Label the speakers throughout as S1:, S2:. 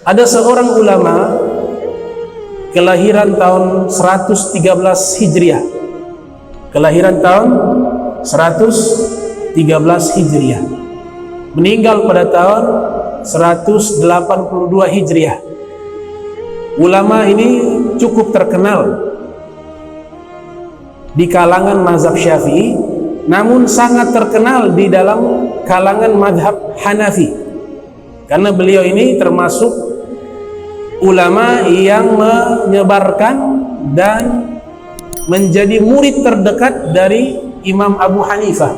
S1: Ada seorang ulama kelahiran tahun 113 Hijriah. Kelahiran tahun 113 Hijriah. Meninggal pada tahun 182 Hijriah. Ulama ini cukup terkenal di kalangan mazhab Syafi'i, namun sangat terkenal di dalam kalangan mazhab Hanafi, karena beliau ini termasuk ulama yang menyebarkan dan menjadi murid terdekat dari Imam Abu Hanifah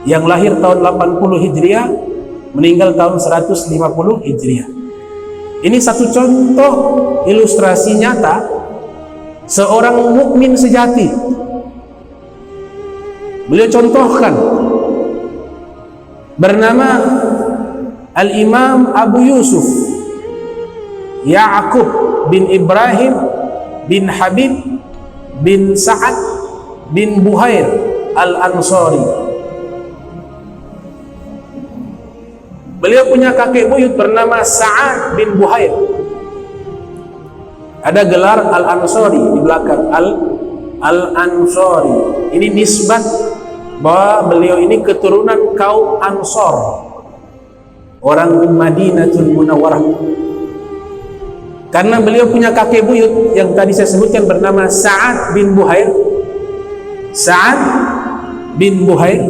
S1: yang lahir tahun 80 Hijriah, meninggal tahun 150 Hijriah. Ini satu contoh ilustrasi nyata seorang mukmin sejati. Beliau contohkan, bernama Al-Imam Abu Yusuf Ya'qub bin Ibrahim bin Habib bin Sa'ad bin Buhair Al-Ansari. Beliau punya kakek buyut bernama Sa'ad bin Buhair. Ada gelar Al-Ansari di belakang, Al-Ansari. Ini nisbat bahwa beliau ini keturunan kaum Ansor, orang Madinatul Munawwarah. Karena beliau punya kakek buyut yang tadi saya sebutkan bernama Sa'ad bin Buhair. Sa'ad bin Buhair,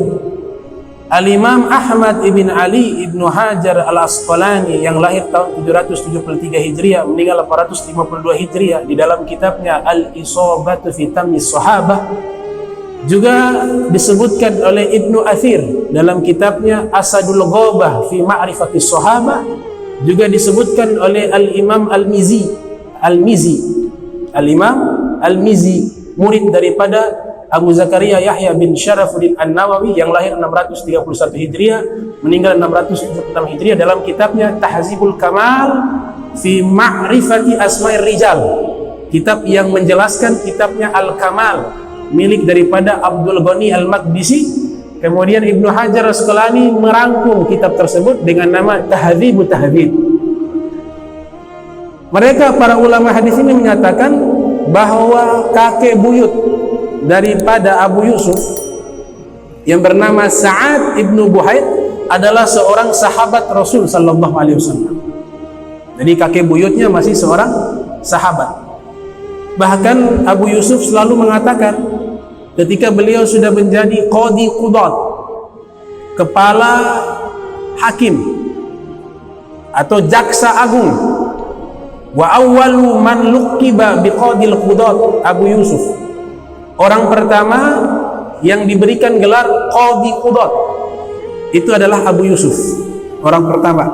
S1: Al-Imam Ahmad ibn Ali ibn Hajar al-Asqalani yang lahir tahun 773 Hijriah, meninggal 852 Hijriah, di dalam kitabnya Al-Isabatu fi Tamyiz Sahabah, juga disebutkan oleh Ibnu Athir dalam kitabnya Asadul Ghabah fi Ma'rifatis Sahabah, juga disebutkan oleh Al-Imam Al-Mizi, Al-Imam Al-Mizi, murid daripada Abu Zakaria Yahya bin Syarafuddin An-Nawawi yang lahir 631 Hijriah, meninggal 676 Hijriah, dalam kitabnya Tahzibul Kamal fi Ma'rifati Asma'ir Rijal, kitab yang menjelaskan kitabnya Al-Kamal milik daripada Abdul Ghani Al-Maqdisi. Kemudian Ibnu Hajar Asqalani merangkum kitab tersebut dengan nama Tahdzibut Tahdzib. Mereka para ulama hadis ini menyatakan bahwa kakek buyut daripada Abu Yusuf yang bernama Sa'ad ibnu Buhair adalah seorang sahabat Rasul sallallahu alaihi wasallam. Jadi kakek buyutnya masih seorang sahabat. Bahkan Abu Yusuf selalu mengatakan ketika beliau sudah menjadi qadi qudat, kepala hakim atau jaksa agung, wa awwalu man luqiba biqadil qudat Abu Yusuf, orang pertama yang diberikan gelar qadi qudat itu adalah Abu Yusuf, orang pertama.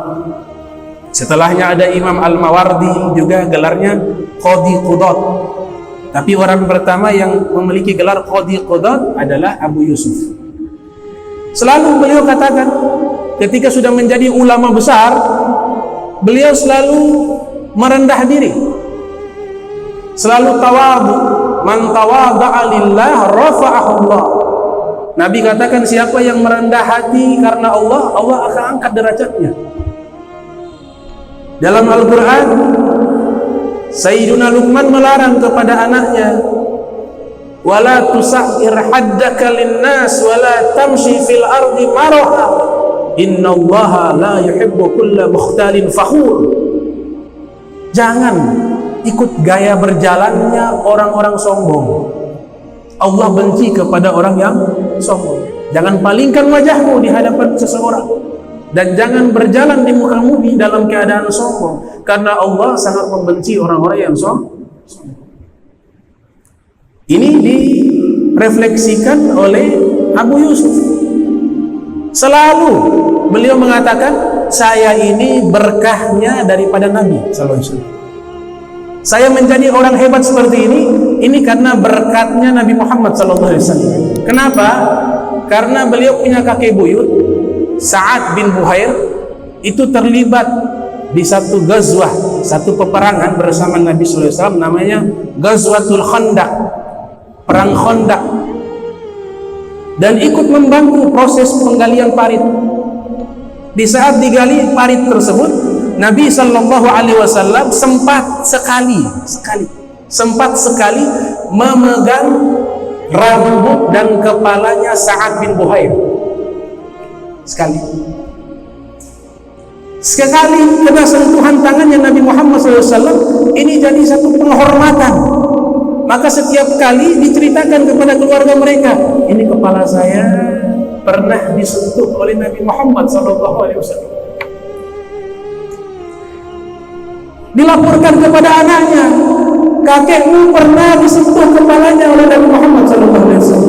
S1: Setelahnya ada Imam Al-Mawardi, juga gelarnya qadi qudat. Tapi orang pertama yang memiliki gelar qadi qudat adalah Abu Yusuf. Selalu beliau katakan ketika sudah menjadi ulama besar, beliau selalu merendah diri, selalu tawadhu. Man tawadha'a lillah rafa'ahu Allah. Nabi katakan siapa yang merendah hati karena Allah, Allah akan angkat derajatnya. Dalam Al-Quran, Sayyiduna Luqman melarang kepada anaknya, wala tusa'ir haddaka linnas wala tamshi fil ardi maraha innallaha la yuhibbu kulla mukhtalin fakhur. Jangan ikut gaya berjalannya orang-orang sombong. Allah benci kepada orang yang sombong. Jangan palingkan wajahmu di hadapan seseorang, dan jangan berjalan di muka bumi dalam keadaan sombong, karena Allah sangat membenci orang-orang yang sombong. Ini direfleksikan oleh Abu Yusuf. Selalu beliau mengatakan, saya ini berkahnya daripada Nabi sallallahu alaihi wasallam. Saya menjadi orang hebat seperti ini karena berkatnya Nabi Muhammad sallallahu alaihi wasallam. Kenapa? Karena beliau punya kakek buyut Sa'ad bin Buhair itu terlibat di satu ghazwah, satu peperangan bersama Nabi sallallahu alaihi wasallam, namanya Ghazwatul Khandaq, perang Khandaq, dan ikut membantu proses penggalian parit. Di saat digali parit tersebut, Nabi Shallallahu Alaihi Wasallam sempat sekali memegang rambut dan kepalanya Sa'ad bin Buhair. Sekali kena sentuhan tangannya Nabi Muhammad SAW, ini jadi satu penghormatan. Maka setiap kali diceritakan kepada keluarga mereka, ini kepala saya pernah disentuh oleh Nabi Muhammad SAW. Dilaporkan kepada anaknya, kakekmu pernah disentuh kepalanya oleh Nabi Muhammad SAW.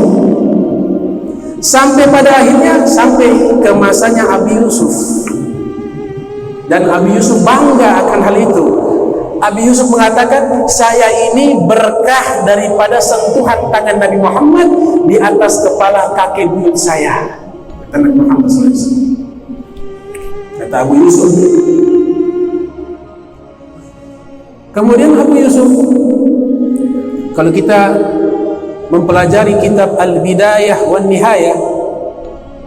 S1: Sampai pada akhirnya sampai ke masanya Abi Yusuf, dan Abi Yusuf bangga akan hal itu. Abi Yusuf mengatakan, saya ini berkah daripada sentuhan tangan Nabi Muhammad di atas kepala kakek buyut saya, kata Nabi Muhammad SAW. Kata Abu Yusuf. Kemudian Abu Yusuf, kalau kita mempelajari kitab Al-Bidayah wan Nihayah,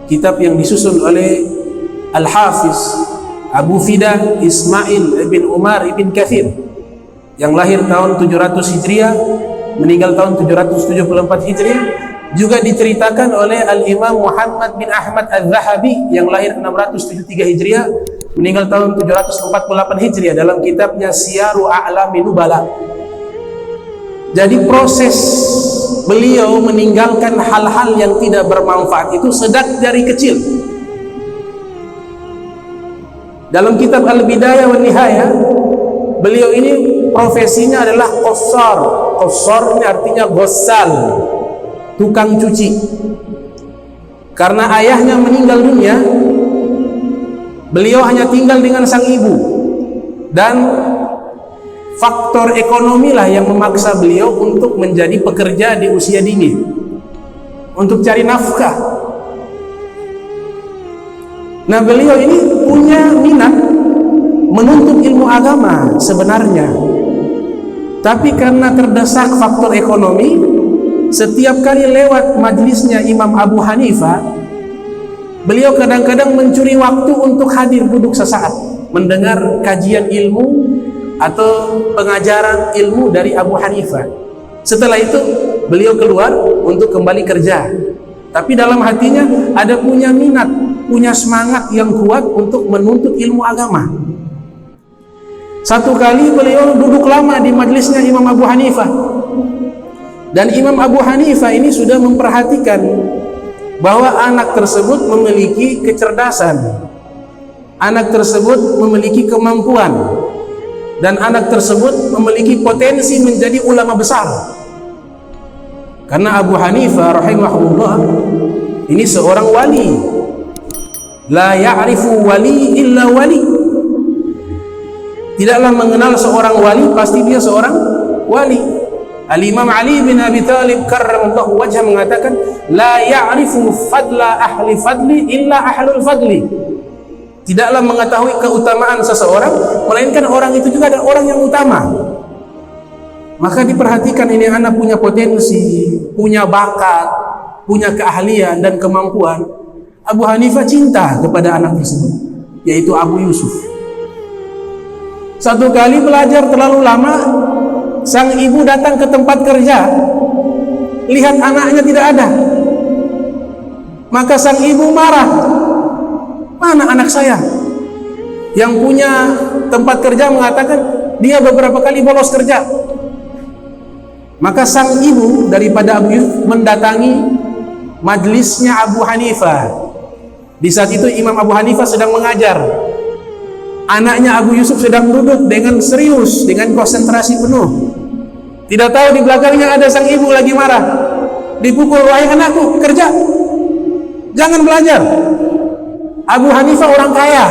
S1: kitab yang disusun oleh Al-Hafiz Abu Fida Ismail ibn Umar ibn Kathir, yang lahir tahun 700 Hijriah, meninggal tahun 774 Hijriah, juga diceritakan oleh Al-Imam Muhammad bin Ahmad Al-Zahabi yang lahir 673 Hijriah, meninggal tahun 748 Hijriah, dalam kitabnya Siyaru A'lami Nubala. Jadi proses beliau meninggalkan hal-hal yang tidak bermanfaat itu sedang dari kecil. Dalam kitab Al-Bidayah wan Nihayah, beliau ini profesinya adalah qassar. Qassar ini artinya ghassal, tukang cuci. Karena ayahnya meninggal dunia, beliau hanya tinggal dengan sang ibu, dan faktor ekonomi lah yang memaksa beliau untuk menjadi pekerja di usia dini untuk cari nafkah. Nah, beliau ini punya minat menuntut ilmu agama sebenarnya, tapi karena terdesak faktor ekonomi, setiap kali lewat majelisnya Imam Abu Hanifah, beliau kadang-kadang mencuri waktu untuk hadir duduk sesaat mendengar kajian ilmu atau pengajaran ilmu dari Abu Hanifah. Setelah itu beliau keluar untuk kembali kerja, tapi dalam hatinya ada punya minat, punya semangat yang kuat untuk menuntut ilmu agama. Satu kali beliau duduk lama di majelisnya Imam Abu Hanifah, dan Imam Abu Hanifah ini sudah memperhatikan bahwa anak tersebut memiliki kecerdasan, anak tersebut memiliki kemampuan, dan anak tersebut memiliki potensi menjadi ulama besar. Karena Abu Hanifah rahimahullah ini seorang wali, la ya'rifu wali illa wali, tidaklah mengenal seorang wali pasti dia seorang wali. Al-Imam Ali bin Abi Thalib karramallahu wajhah mengatakan, la ya'rifu fadla ahli fadli illa ahlul fadli, tidaklah mengetahui keutamaan seseorang melainkan orang itu juga ada orang yang utama. Maka diperhatikan, ini anak punya potensi, punya bakat, punya keahlian dan kemampuan. Abu Hanifah cinta kepada anak tersebut, yaitu Abu Yusuf. Satu kali belajar terlalu lama, sang ibu datang ke tempat kerja, lihat anaknya tidak ada. Maka sang ibu marah, mana anak saya? Yang punya tempat kerja mengatakan dia beberapa kali bolos kerja. Maka sang ibu daripada Abu Yusuf mendatangi majelisnya Abu Hanifah. Di saat itu Imam Abu Hanifah sedang mengajar, anaknya Abu Yusuf sedang duduk dengan serius, dengan konsentrasi penuh. Tidak tahu di belakangnya ada sang ibu lagi marah, dipukul, wahai anakku, kerja, jangan belajar. Abu Hanifah orang kaya,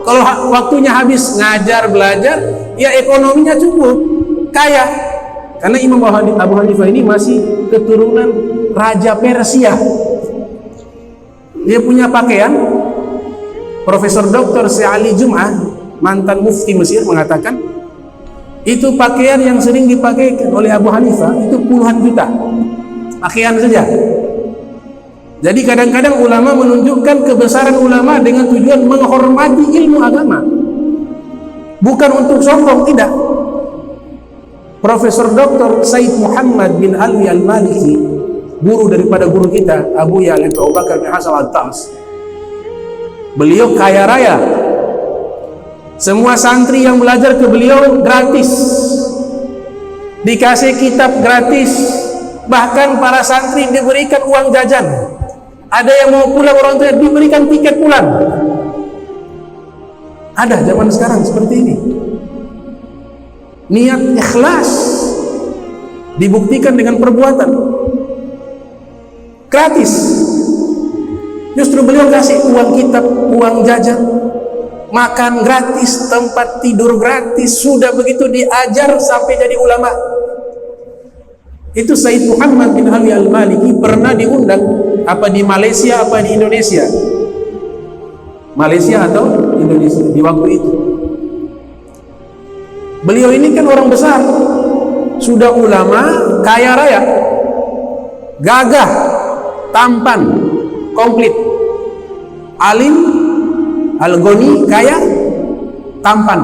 S1: kalau waktunya habis ngajar belajar, ya ekonominya cukup, kaya. Karena Imam Abu Hanifah ini masih keturunan Raja Persia. Dia punya pakaian. Profesor Dr. Sy'ali Jum'ah, mantan mufti Mesir, mengatakan itu pakaian yang sering dipakai oleh Abu Hanifah itu puluhan juta pakaian saja. Jadi kadang-kadang ulama menunjukkan kebesaran ulama dengan tujuan menghormati ilmu agama. bukan untuk sombong, tidak. Profesor Dr. Said Muhammad bin Alwi Al-Maliki, guru daripada guru kita Abu Ya'la Abu Bakar bin Hasan Al-Tas, beliau kaya raya. Semua santri yang belajar ke beliau gratis, dikasih kitab gratis, bahkan para santri diberikan uang jajan. Ada yang mau pulang orang tua diberikan tiket pulang. Ada zaman sekarang seperti ini. Niat ikhlas dibuktikan dengan perbuatan gratis. Justru beliau kasih uang kitab, uang jajan, makan gratis, tempat tidur gratis. Sudah begitu diajar sampai jadi ulama. Itu Said Muhammad bin Ali Al-Maliki pernah diundang apa di Malaysia apa di Indonesia, Malaysia atau Indonesia di waktu itu. Beliau ini kan orang besar, sudah ulama, kaya raya, gagah, tampan, komplit, alim, al-ghani, kaya, tampan.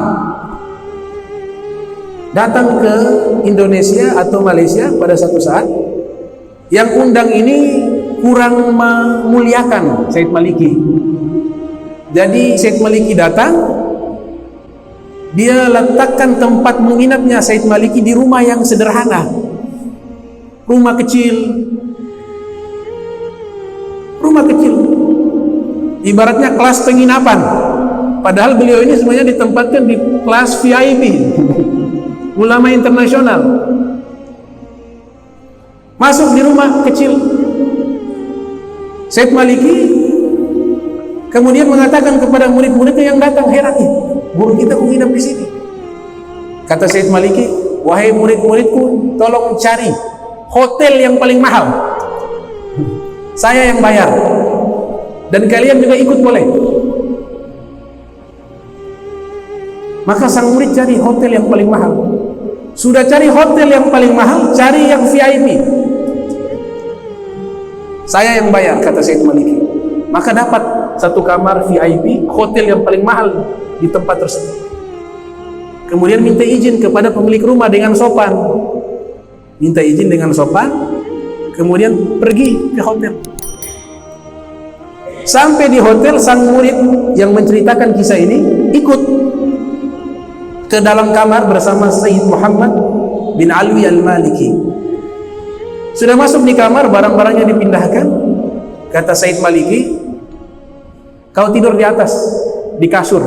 S1: Datang ke Indonesia atau Malaysia pada satu saat, yang undang ini kurang memuliakan Said Maliki. Jadi Said Maliki datang, dia letakkan tempat menginapnya Said Maliki di rumah yang sederhana, rumah kecil, ibaratnya kelas penginapan. Padahal beliau ini sebenarnya ditempatkan di kelas VIP, ulama internasional. Masuk di rumah kecil, Said Maliki kemudian mengatakan kepada murid-muridnya yang datang, heran nih, guru kita menginap di sini. Kata Said Maliki, wahai murid-muridku, tolong cari hotel yang paling mahal, saya yang bayar, dan kalian juga ikut boleh. Maka sang murid cari hotel yang paling mahal. Sudah cari hotel yang paling mahal, cari yang VIP, saya yang bayar, kata Said Maliki. Maka dapat satu kamar VIP, hotel yang paling mahal di tempat tersebut. Kemudian minta izin kepada pemilik rumah dengan sopan, kemudian pergi ke hotel. Sampai di hotel, sang murid yang menceritakan kisah ini ikut ke dalam kamar bersama Said Muhammad bin Alwi Al-Maliki. Sudah masuk di kamar, barang-barangnya dipindahkan. Kata Said Maliki, kau tidur di atas, di kasur,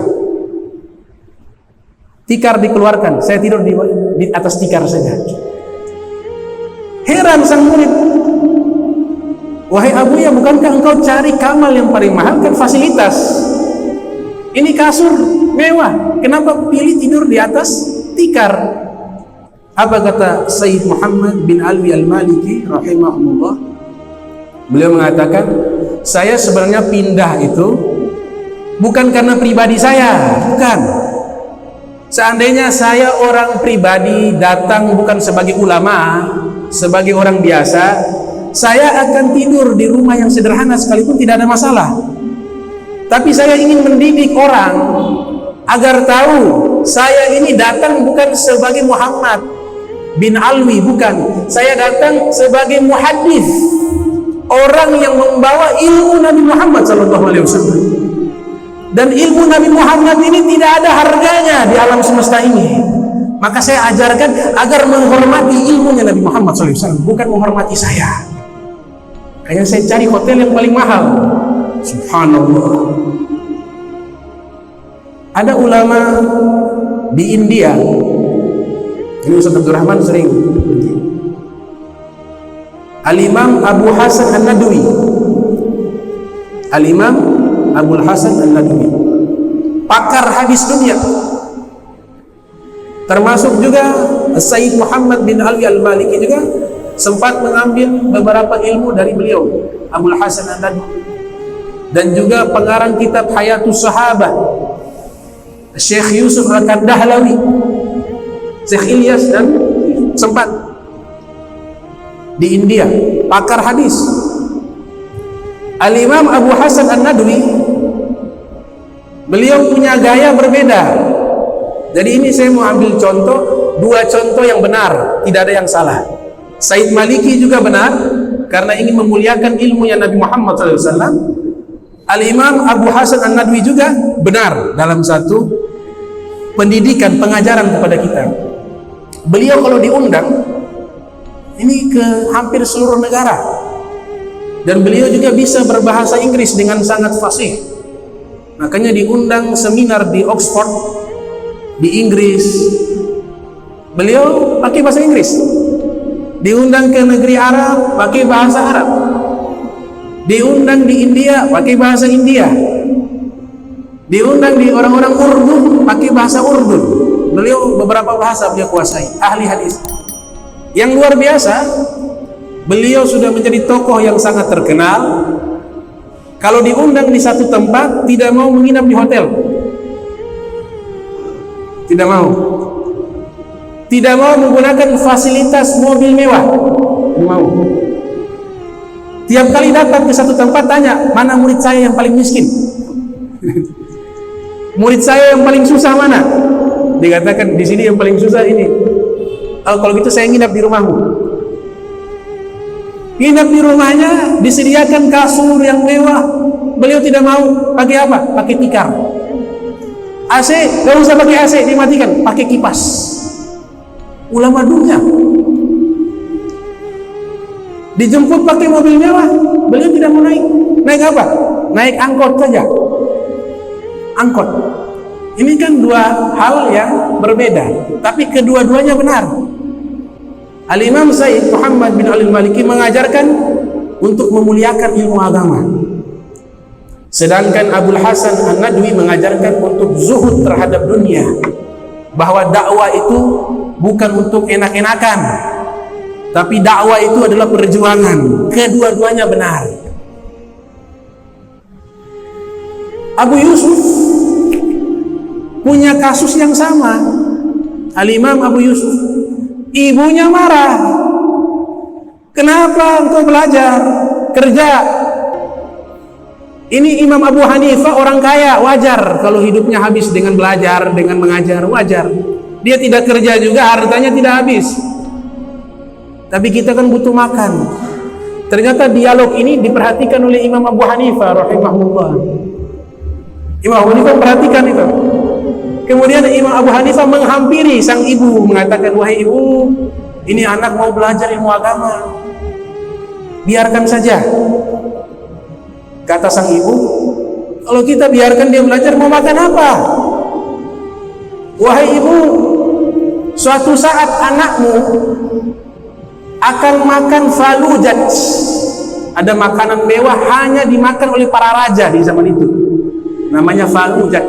S1: tikar dikeluarkan, saya tidur di atas tikar saja. Heran sang murid, wahai Abu ya, bukankah engkau cari kamar yang paling mahal, kan fasilitas, ini kasur mewah, kenapa pilih tidur di atas tikar? Apa kata Said Muhammad bin Alwi Al-Maliki rahimahullah? Beliau mengatakan, saya sebenarnya pindah itu bukan karena pribadi saya, bukan. Seandainya saya orang pribadi datang bukan sebagai ulama, sebagai orang biasa, saya akan tidur di rumah yang sederhana sekalipun tidak ada masalah. Tapi saya ingin mendidik orang agar tahu saya ini datang bukan sebagai Muhammad bin Alwi, bukan. Saya datang sebagai muhaddits, orang yang membawa ilmu Nabi Muhammad SAW. Dan ilmu Nabi Muhammad ini tidak ada harganya di alam semesta ini. Maka saya ajarkan agar menghormati ilmunya Nabi Muhammad SAW, bukan menghormati saya. Kayak saya cari hotel yang paling mahal. Subhanallah. Ada ulama di India, ini Ustaz Abdul Rahman sering pergi, Al-Imam Abu Hasan An-Nadwi, Al-Imam Abu Hasan An-Nadwi, pakar hadis dunia, termasuk juga Said Muhammad bin Ali Al-Maliki juga sempat mengambil beberapa ilmu dari beliau, Abu Hasan An-Nadwi, dan juga pengarang kitab Hayatus Sahabah, Syekh Yusuf Al-Kandahlawi, Syekh Ilyas, dan sempat di India, pakar hadis. Al-Imam Abu Hasan An-Nadwi, beliau punya gaya berbeda Jadi ini saya mau ambil contoh, dua contoh yang benar, tidak ada yang salah. Said Maliki juga benar karena ingin memuliakan ilmunya Nabi Muhammad SAW. Al-Imam Abu Hasan An-Nadwi juga benar dalam satu pendidikan, pengajaran kepada kita. Beliau kalau diundang ini ke hampir seluruh negara, dan beliau juga bisa berbahasa Inggris dengan sangat fasih. Makanya diundang seminar di Oxford, di Inggris, beliau pakai bahasa Inggris. Diundang ke negeri Arab, pakai bahasa Arab. Diundang di India, pakai bahasa India. Diundang di orang-orang Urdu, pakai bahasa Urdu. Beliau beberapa bahasa beliau kuasai, ahli hadis. Yang luar biasa, beliau sudah menjadi tokoh yang sangat terkenal. Kalau diundang di satu tempat, tidak mau menginap di hotel. Tidak mau. Tidak mau menggunakan fasilitas mobil mewah. Tidak mau. Tiap kali datang ke satu tempat tanya, mana murid saya yang paling miskin? Murid saya yang paling susah mana? Dikatakan di sini yang paling susah ini. Oh, kalau gitu saya nginap di rumahmu. Nginap di rumahnya, disediakan kasur yang mewah. Beliau tidak mau. Pakai apa? Pakai tikar. AC, gak usah pakai AC, dimatikan. Pakai kipas. Ulama dunia. Dijemput pakai mobil mewah, beliau tidak mau naik. Naik apa? Naik angkot saja. Angkot. Ini kan dua hal yang berbeda, tapi kedua-duanya benar. Al-Imam Said Muhammad bin Ali Al-Maliki mengajarkan untuk memuliakan ilmu agama. Sedangkan Abul Hasan An-Nadwi mengajarkan untuk zuhud terhadap dunia. Bahwa dakwah itu bukan untuk enak-enakan, tapi dakwah itu adalah perjuangan. Kedua-duanya benar. Abu Yusuf punya kasus yang sama. Al-Imam Abu Yusuf, ibunya marah. Kenapa engkau belajar, kerja? Ini Imam Abu Hanifah orang kaya, wajar kalau hidupnya habis dengan belajar, dengan mengajar, wajar. Dia tidak kerja juga, hartanya tidak habis. Tapi kita kan butuh makan. Ternyata dialog ini diperhatikan oleh Imam Abu Hanifah rahimahullah. Imam Abu Hanifah perhatikan itu. Kemudian Imam Abu Hanifah menghampiri sang ibu, mengatakan, wahai ibu, ini anak mau belajar ilmu agama, biarkan saja. Kata sang ibu, kalau kita biarkan dia belajar, mau makan apa? Wahai ibu, suatu saat anakmu akan makan falujat. Ada makanan mewah hanya dimakan oleh para raja di zaman itu, namanya falujat.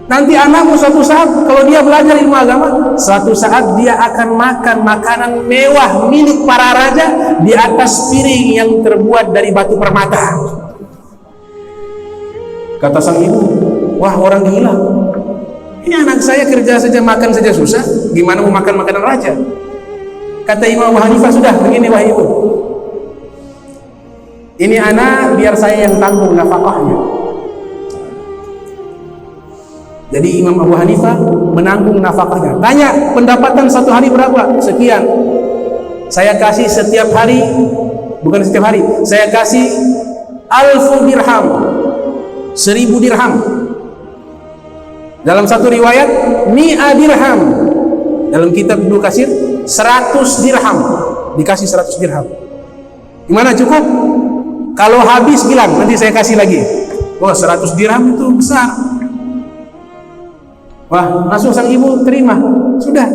S1: Nanti anakmu suatu saat kalau dia belajar ilmu agama, suatu saat dia akan makan makanan mewah milik para raja di atas piring yang terbuat dari batu permata. Kata sang ibu, wah orang gila, ini anak saya kerja saja makan saja susah, gimana mau makan makanan raja? Kata Imam Abu Hanifah, sudah begini wahai ibu, ini anak biar saya yang tanggung nafkahnya. Jadi Imam Abu Hanifah menanggung nafkahnya. Tanya, pendapatan satu hari berapa? Sekian. Saya kasih setiap hari, bukan setiap hari, saya kasih 1000 dirham, 1000 dirham. Dalam satu riwayat 100 dirham. Dalam kitab Ibnu Katsir 100 dirham, dikasih 100 dirham. Gimana, cukup? Kalau habis bilang, nanti saya kasih lagi. Wah, 100 dirham itu besar. Wah, langsung sang ibu terima. Sudah.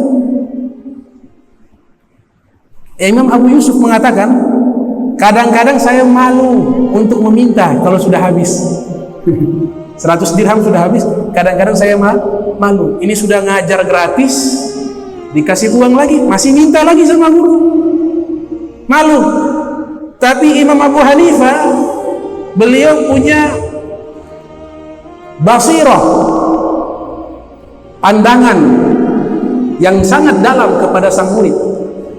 S1: Imam Abu Yusuf mengatakan, kadang-kadang saya malu untuk meminta kalau sudah habis. 100 dirham sudah habis, kadang-kadang saya malu. Ini sudah ngajar gratis, dikasih uang lagi, masih minta lagi sama guru. Malu. Tapi Imam Abu Hanifah, beliau punya basirah, pandangan yang sangat dalam kepada sang murid.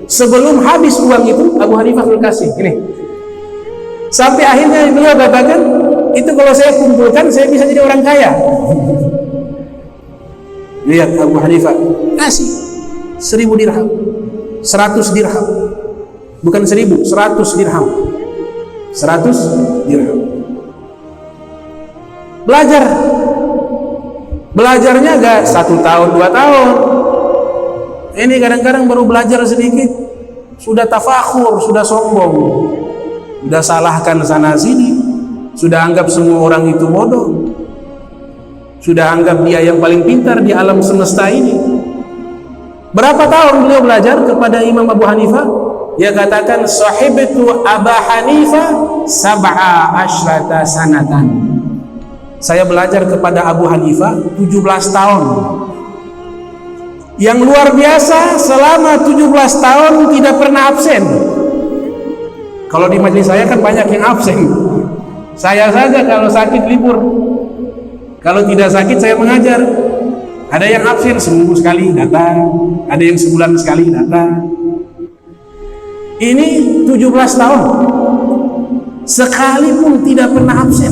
S1: Sebelum habis uang itu, Abu Hanifah sudah kasih ini. Sampai akhirnya beliau katakan, itu kalau saya kumpulkan saya bisa jadi orang kaya. Lihat Abu Hanifah kasih 1000 dirham, 100 dirham, bukan 1000, 100 dirham, 100 dirham. Belajarnya gak 1 tahun 2 tahun. Ini kadang-kadang baru belajar sedikit sudah tafakhur, sudah sombong, sudah salahkan sana sini, sudah anggap semua orang itu bodoh, sudah anggap dia yang paling pintar di alam semesta ini. Berapa tahun beliau belajar kepada Imam Abu Hanifah? Dia katakan sahibtu Aba Hanifah 17 sanatan. Saya belajar kepada Abu Hanifah 17 tahun. Yang luar biasa, selama 17 tahun tidak pernah absen. Kalau di majelis saya kan banyak yang absen. Saya saja kalau sakit libur, kalau tidak sakit saya mengajar. Ada yang absen seminggu sekali datang, ada yang sebulan sekali datang. Ini 17 tahun, sekalipun tidak pernah absen.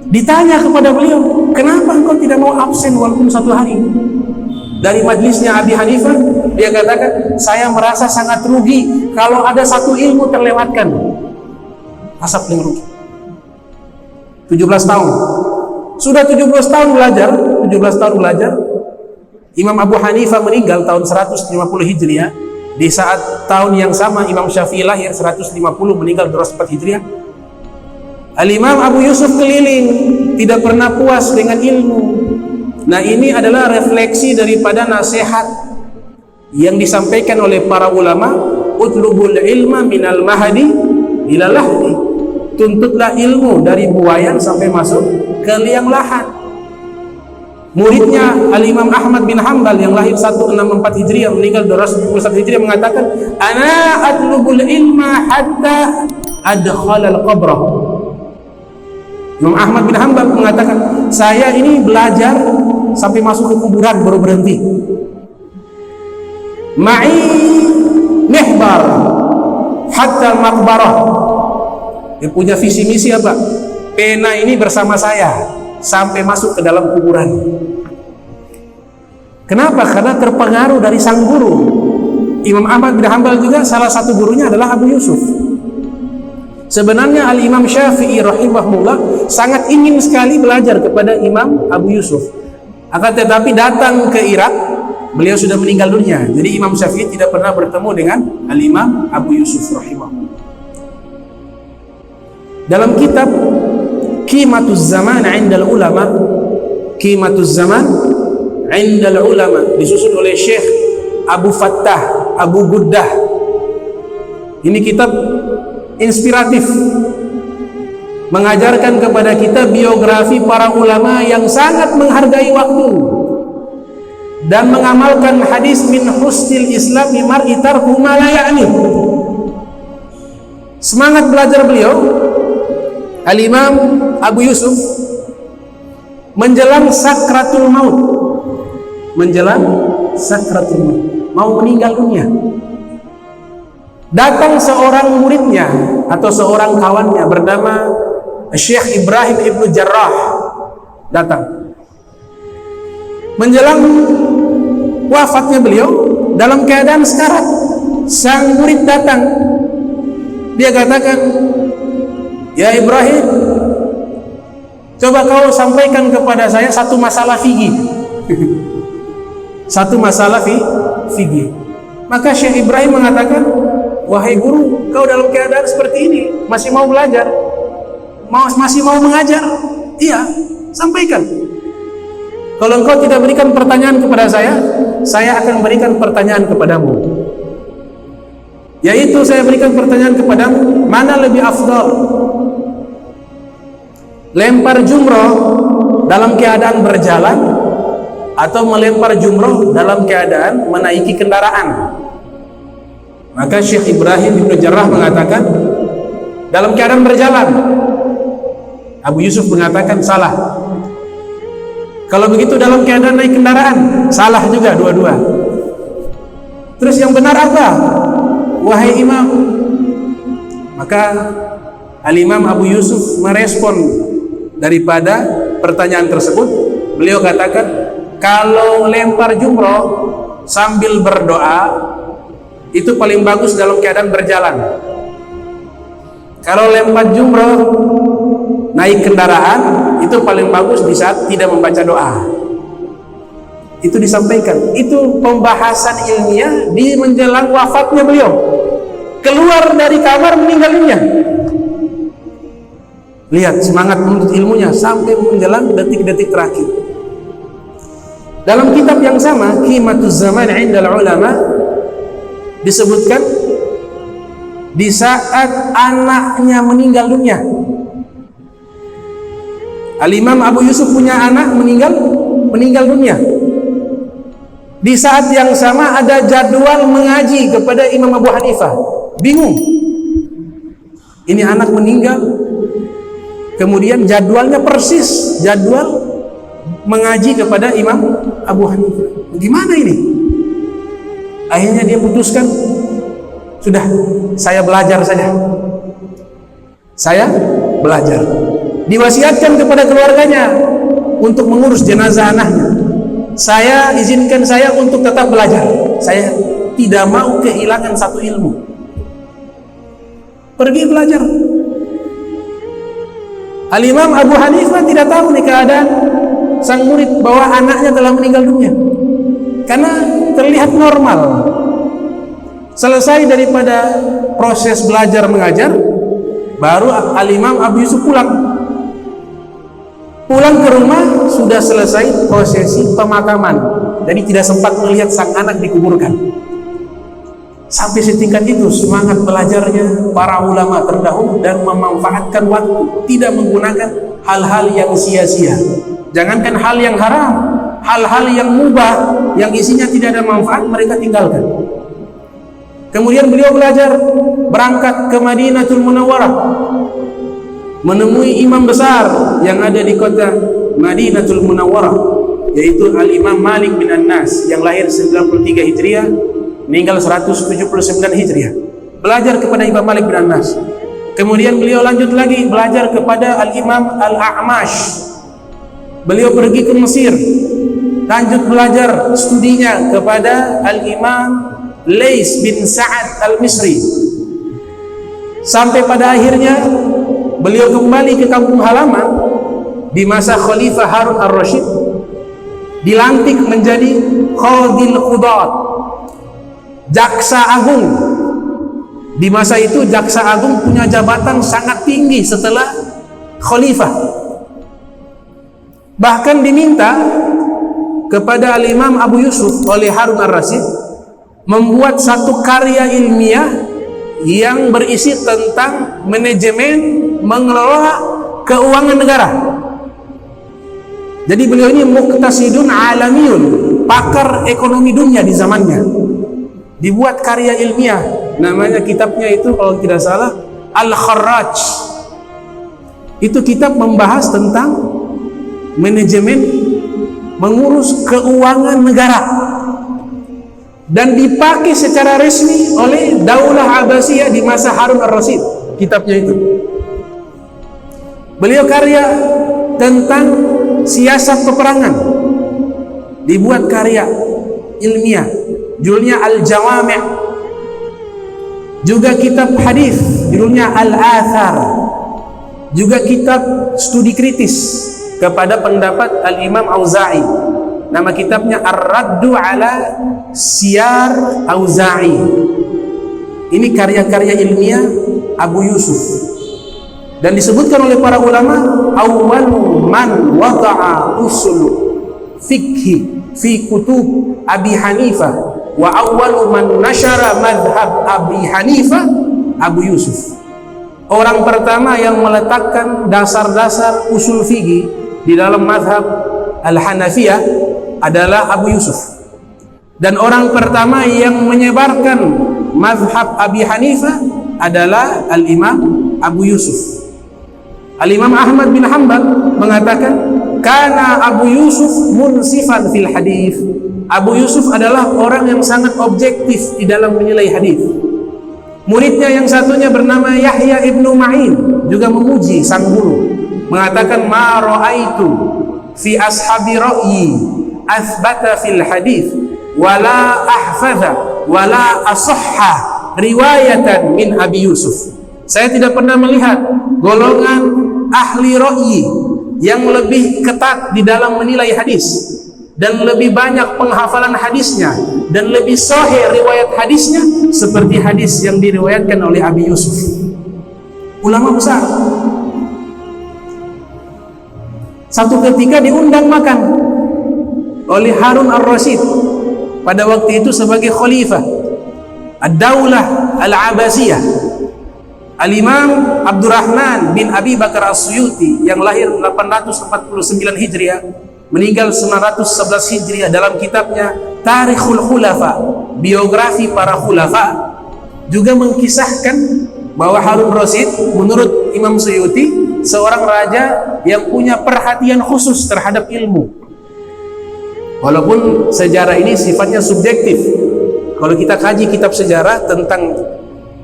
S1: Ditanya kepada beliau, kenapa engkau tidak mau absen walaupun 1 hari dari majlisnya Abi Hanifah? Dia katakan, saya merasa sangat rugi kalau ada 1 ilmu terlewatkan. Asap yang rugi. 17 tahun. Sudah 17 tahun belajar, 17 tahun belajar. Imam Abu Hanifah meninggal tahun 150 Hijriah. Di saat tahun yang sama Imam Syafi'i lahir 150, meninggal 204 Hijriah. Al-Imam Abu Yusuf keliling, tidak pernah puas dengan ilmu. Nah, ini adalah refleksi daripada nasihat yang disampaikan oleh para ulama, utlubul ilma minal mahdi ila lahdi. Tuntutlah ilmu dari buayan sampai masuk ke liang lahat. Muridnya Al-Imam Ahmad bin Hanbal yang lahir 164 Hijriah, meninggal 271 Hijriah, mengatakan, ana atlubul ilma hatta adkhalal qabrah. Imam Ahmad bin Hanbal mengatakan, saya ini belajar sampai masuk ke kuburan baru berhenti. Ma'i mihbar hatta maqbarah. Dia punya visi misi apa? Pena ini bersama saya sampai masuk ke dalam kuburan. Kenapa? Karena terpengaruh dari sang guru. Imam Ahmad bin Hanbal juga salah satu gurunya adalah Abu Yusuf. Sebenarnya Al-Imam Syafi'i rahimahullah sangat ingin sekali belajar kepada Imam Abu Yusuf. Akan tetapi datang ke Irak, beliau sudah meninggal dunia. Jadi Imam Syafi'i tidak pernah bertemu dengan Al-Imam Abu Yusuf rahimahullah. Dalam kitab Qimatuz Zaman 'indal Ulama, Qimatuz Zaman 'indal Ulama, disusun oleh Syekh Abu Fattah Abu Buddah. Ini kitab inspiratif, mengajarkan kepada kita biografi para ulama yang sangat menghargai waktu dan mengamalkan hadis min husnil islami mar'i tarku ma la ya'ni. Semangat belajar beliau Al-Imam Abu Yusuf menjelang sakratul maut, menjelang sakratul maut, mau meninggal dunia, datang seorang muridnya atau seorang kawannya bernama Syekh Ibrahim Ibnu Jarrah. Datang menjelang wafatnya beliau dalam keadaan sekarat. Sang murid datang, dia katakan, ya Ibrahim, coba kau sampaikan kepada saya satu masalah fikih. Satu masalah fikih. Maka Syekh Ibrahim mengatakan, wahai guru, kau dalam keadaan seperti ini masih mau belajar, masih mau mengajar? Iya, sampaikan. Kalau engkau tidak berikan pertanyaan kepada saya akan berikan pertanyaan kepadamu. Yaitu saya berikan pertanyaan kepadamu, mana lebih afdal? Lempar jumroh dalam keadaan berjalan atau melempar jumroh dalam keadaan menaiki kendaraan? Maka Syekh Ibrahim Ibnu Jarrah mengatakan dalam keadaan berjalan. Abu Yusuf mengatakan salah. Kalau begitu dalam keadaan naik kendaraan, salah juga dua-dua. Terus yang benar apa, wahai imam? Maka Al-Imam Abu Yusuf merespon daripada pertanyaan tersebut. Beliau katakan, kalau lempar jumroh sambil berdoa itu paling bagus dalam keadaan berjalan. Kalau lempar jumroh naik kendaraan itu paling bagus di saat tidak membaca doa. Itu disampaikan, itu pembahasan ilmiah di menjelang wafatnya beliau. Keluar dari kamar meninggal dunia. Lihat semangat menuntut ilmunya sampai menjelang detik-detik terakhir. Dalam kitab yang sama, Qimatuz Zaman 'indal Ulama, disebutkan di saat anaknya meninggal dunia. Al-Imam Abu Yusuf punya anak meninggal dunia. Di saat yang sama ada jadwal mengaji kepada Imam Abu Hanifah. Bingung. Ini anak meninggal, kemudian jadwalnya persis jadwal mengaji kepada Imam Abu Hanifah. Gimana ini? Akhirnya dia putuskan, sudah, saya belajar saja. Saya belajar. Diwasiatkan kepada keluarganya untuk mengurus jenazah anaknya. Saya izinkan saya untuk tetap belajar. Saya tidak mau kehilangan satu ilmu. Pergi belajar. Al-Imam Abu Hanifah tidak tahu nih keadaan sang murid bahwa anaknya telah meninggal dunia. Karena terlihat normal. Selesai daripada proses belajar mengajar, baru Al-Imam Abu Yusuf pulang. Pulang ke rumah sudah selesai prosesi pemakaman, jadi tidak sempat melihat sang anak dikuburkan. Sampai setingkat itu semangat belajarnya para ulama terdahulu dan memanfaatkan waktu, tidak menggunakan hal-hal yang sia-sia. Jangankan hal yang haram, hal-hal yang mubah yang isinya tidak ada manfaat mereka tinggalkan. Kemudian beliau belajar, berangkat ke Madinatul Munawwarah, menemui imam besar yang ada di kota Madinatul Munawwarah, yaitu Al-Imam Malik bin An-Nas yang lahir 93 Hijriah, meninggal 179 Hijriah. Belajar kepada Imam Malik bin An-Nas. Kemudian beliau lanjut lagi belajar kepada Al-Imam Al-A'mash. Beliau pergi ke Mesir, lanjut belajar studinya kepada Al-Imam Lais bin Sa'ad Al-Misri. Sampai pada akhirnya beliau kembali ke kampung halaman di masa Khalifah Harun Ar-Rasyid, dilantik menjadi Qadil Qudat, jaksa agung. Di masa itu jaksa agung punya jabatan sangat tinggi setelah khalifah. Bahkan diminta kepada Al-Imam Abu Yusuf oleh Harun Ar-Rasyid membuat satu karya ilmiah yang berisi tentang manajemen mengelola keuangan negara. Jadi beliau ini muqtasidun alamiyun, pakar ekonomi dunia di zamannya. Dibuat karya ilmiah, namanya kitabnya itu kalau tidak salah Al-Kharraj. Itu kitab membahas tentang manajemen mengurus keuangan negara, dan dipakai secara resmi oleh Daulah Abbasiyah di masa Harun Ar-Rasyid. Kitabnya itu beliau karya tentang siasat peperangan, dibuat karya ilmiah judulnya Al-Jawami'. Juga kitab hadis judulnya Al-Athar. Juga kitab studi kritis kepada pendapat Al-Imam Auza'i, nama kitabnya Ar-Raddu ala Siyar Auza'i. Ini karya-karya ilmiah Abu Yusuf, dan disebutkan oleh para ulama awwalu man wada'a usul fikhi fi kutub Abi Hanifah wa awwalu man nashara madhab Abi Hanifah Abu Yusuf. Orang pertama yang meletakkan dasar-dasar usul fikih di dalam madhab Al-Hanafiyah adalah Abu Yusuf, dan orang pertama yang menyebarkan madhab Abi Hanifah adalah Al-Imam Abu Yusuf. Al-Imam Ahmad bin Hanbal mengatakan kana Abu Yusuf munsifan fil hadis. Abu Yusuf adalah orang yang sangat objektif di dalam menilai hadis. Muridnya yang satunya bernama Yahya ibnu Ma'in juga memuji sang guru, mengatakan ma ra'aitu fi ashabi ra'yi athbata fil hadith wala ahfadha wala asahha riwayatan min Abi Yusuf. Saya tidak pernah melihat golongan ahli ra'yi yang lebih ketat di dalam menilai hadis dan lebih banyak penghafalan hadisnya dan lebih sahih riwayat hadisnya seperti hadis yang diriwayatkan oleh Abi Yusuf, ulama besar. Satu ketika diundang makan oleh Harun ar-Rasyid pada waktu itu sebagai khalifah ad-daulah al-Abbasiyah, Al-Imam Abdurrahman bin Abi Bakar As-Suyuti yang lahir 849 Hijriah meninggal 911 Hijriah, dalam kitabnya Tarikhul Khulafa, biografi para khulafa, juga mengkisahkan bahwa Harun Rasyid menurut Imam Suyuti seorang raja yang punya perhatian khusus terhadap ilmu. Walaupun sejarah ini sifatnya subjektif, kalau kita kaji kitab sejarah tentang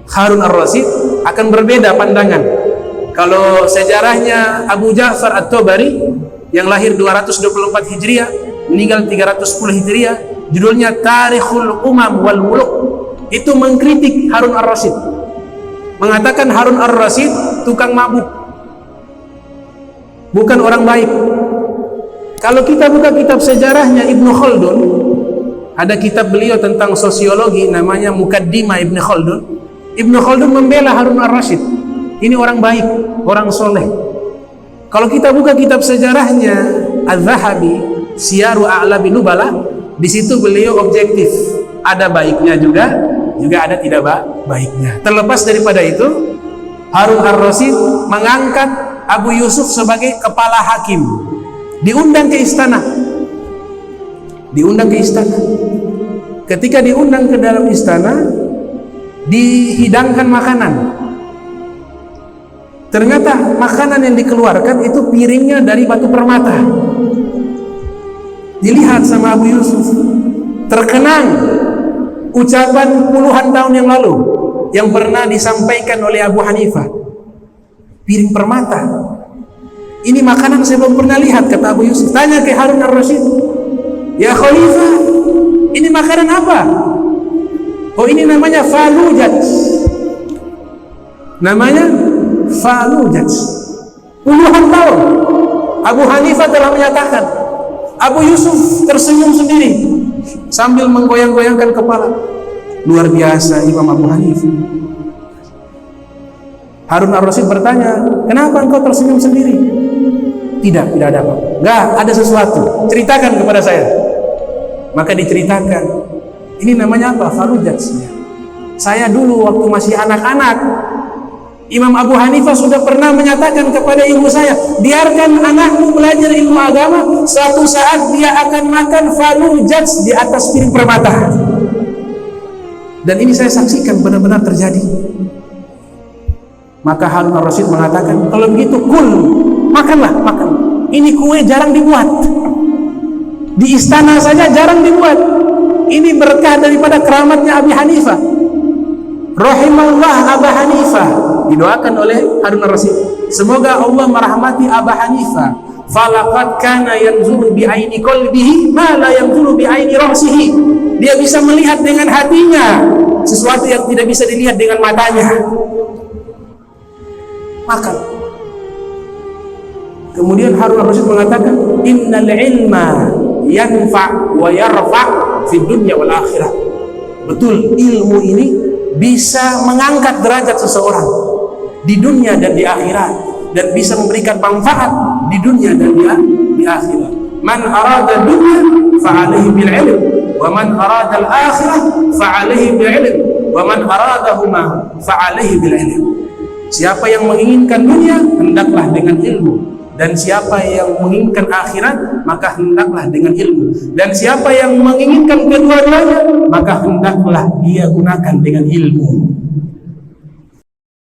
S1: Harun ar-Rasyid akan berbeda pandangan. Kalau sejarahnya Abu Ja'far at-Tabari yang lahir 224 Hijriah meninggal 310 Hijriah, judulnya Tarikhul Umam wal Muluk, itu mengkritik Harun ar-Rasyid, mengatakan Harun ar-Rasyid tukang mabuk, bukan orang baik. Kalau kita buka kitab sejarahnya Ibnu Khaldun, ada kitab beliau tentang sosiologi namanya Muqaddimah Ibnu Khaldun. Ibnu Khaldun membela Harun ar-Rasyid, ini orang baik, orang soleh. Kalau kita buka kitab sejarahnya Az-Zahabi, Siyaru A'lami Nubala, di situ beliau objektif, ada baiknya juga ada tidak baiknya. Terlepas daripada itu, Harun ar-Rasyid mengangkat Abu Yusuf sebagai kepala hakim, diundang ke istana. Ketika diundang ke dalam istana, dihidangkan makanan. Ternyata makanan yang dikeluarkan itu piringnya dari batu permata. Dilihat sama Abu Yusuf, terkenang ucapan puluhan tahun yang lalu yang pernah disampaikan oleh Abu Hanifah, piring permata. Ini makanan saya belum pernah lihat, kata Abu Yusuf. Tanya ke Harun ar-Rasyid, ya Khalifah, ini makanan apa? Oh, ini namanya falujat. Namanya falujat. Puluhan tahun Abu Hanifah telah menyatakan. Abu Yusuf tersenyum sendiri sambil menggoyang-goyangkan kepala. Luar biasa Imam Abu Hanifah. Harun ar-Rasyid bertanya, kenapa engkau tersenyum sendiri? Tidak ada apa. Enggak, ada sesuatu. Ceritakan kepada saya. Maka diceritakan. Ini namanya apa? Falujat. Saya dulu waktu masih anak-anak, Imam Abu Hanifah sudah pernah menyatakan kepada ibu saya, biarkan anakmu belajar ilmu agama, suatu saat dia akan makan falujat di atas piring permata. Dan ini saya saksikan benar-benar terjadi. Maka Harun ar-Rasyid mengatakan, kalau begitu kul, makanlah, makan. Ini kue jarang dibuat. Di istana saja jarang dibuat. Ini berkah daripada keramatnya Abi Hanifah. Rahimahullah Abu Hanifah. Didoakan oleh Harun ar-Rasyid, semoga Allah merahmati Abu Hanifah. Falaqad kana yanzuru bi aini qalbihi ma la yanzuru bi aini ra'sihi. Dia bisa melihat dengan hatinya sesuatu yang tidak bisa dilihat dengan matanya. Makan. Kemudian Harun ar-Rasyid mengatakan, innal ilma yanfa' wa yarfa' fi dunya wal akhirah. Betul, ilmu ini bisa mengangkat derajat seseorang di dunia dan di akhirat, dan bisa memberikan manfaat di dunia dan di akhirat. Man arada dunya fa'alaihi bil ilm, wa man arada al akhirah fa'alaihi bil ilm, wa man aradahuma fa'alaihi bil ilm. Siapa yang menginginkan dunia, hendaklah dengan ilmu, dan siapa yang menginginkan akhirat, maka hendaklah dengan ilmu, dan siapa yang menginginkan kedua-duanya, maka hendaklah dia gunakan dengan ilmu.